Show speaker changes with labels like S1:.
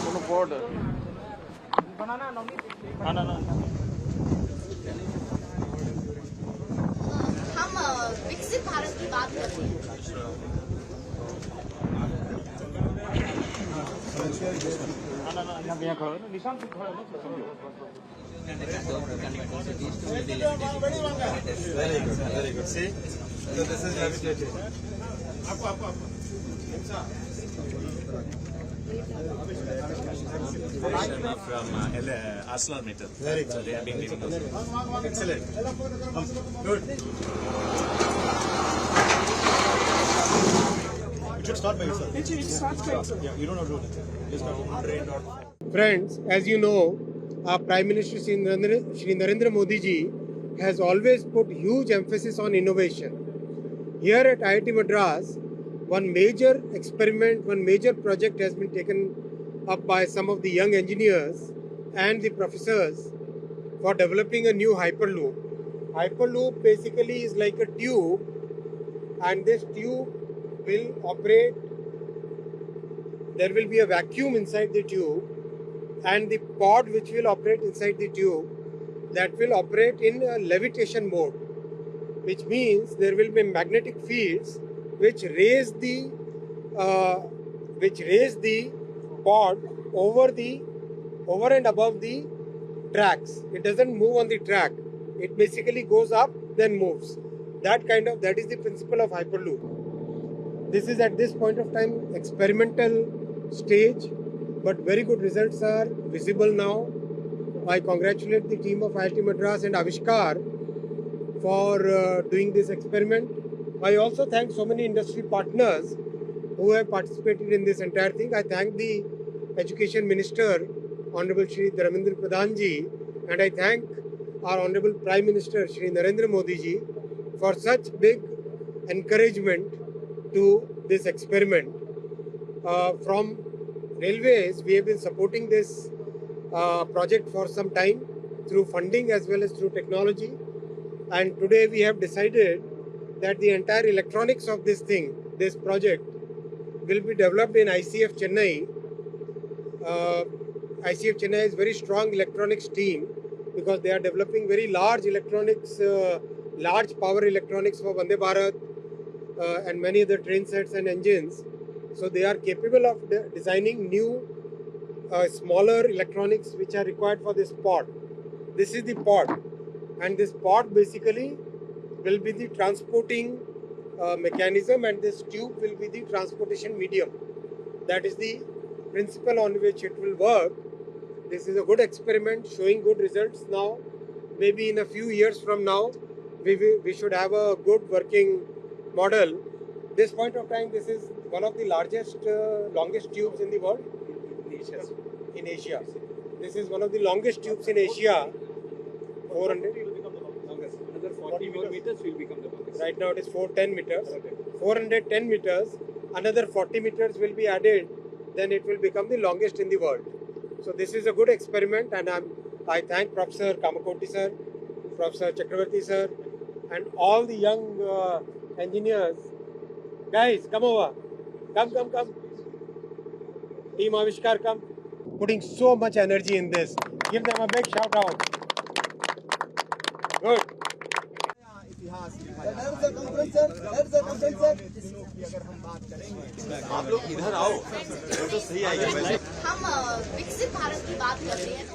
S1: কোনো board
S2: हम विकसित भारत की बात करते हैं।
S1: यहाँ खड़ा है ना, निशान से खड़ा है ना,
S3: Very good. See, so this is levitated.
S4: From ArcelorMittal.
S3: Very good.
S4: So they have been giving us.
S3: Excellent. Good. It should start by yourself.
S5: It starts by itself.
S3: Yeah, you don't have to do it. Just have to train or.
S6: Friends, as you know, our Prime Minister Shri Narendra Modi ji has always put huge emphasis on innovation. Here at IIT Madras, one major experiment, one major project has been taken up by some of the young engineers and the professors for developing a new Hyperloop. Hyperloop basically is like a tube, and this tube will operate. There will be a vacuum inside the tube, and the pod which will operate inside the tube, that will operate in a levitation mode, which means there will be magnetic fields which raise the pod over and above the tracks. It doesn't move on the track. It basically goes up then moves. That is the principle of Hyperloop. This is at this point of time experimental stage, but very good results are visible now. I congratulate the team of IIT Madras and Avishkar for doing this experiment. I also thank so many industry partners who have participated in this entire thing. I thank the Education Minister, Honorable Shri Dharmendra Pradhan ji, and I thank our Honorable Prime Minister Shri Narendra Modi ji for such big encouragement to this experiment. From Railways, we have been supporting this project for some time through funding as well as through technology, and today we have decided that the entire electronics of this project will be developed in ICF Chennai. ICF Chennai is very strong electronics team because they are developing very large electronics, large power electronics for Vande Bharat and many other train sets and engines. So they are capable of designing new smaller electronics which are required for this pod. This is the pod, and this pod basically will be the transporting mechanism, and this tube will be the transportation medium. That is the principle on which it will work. This is a good experiment showing good results now. Maybe in a few years from now, we should have a good working model. This point of time, this is one of the largest, longest tubes in the world. In Asia. This is one of the longest tubes in Asia. 400.
S1: another 40 more meters will become the longest.
S6: Right now it is 410 meters. 410 meters. Another 40 meters will be added. Then it will become the longest in the world. So this is a good experiment, and I thank Professor Kamakoti sir, Professor Chakravarti sir, and all the young engineers. Guys, come over. Come. Team Avishkar, come. Putting so much energy in this. Give them a big shout out. Good.
S3: आप लोग इधर आओ, photo सही आएगा।
S2: हम विकसित भारत की बात करते हैं तो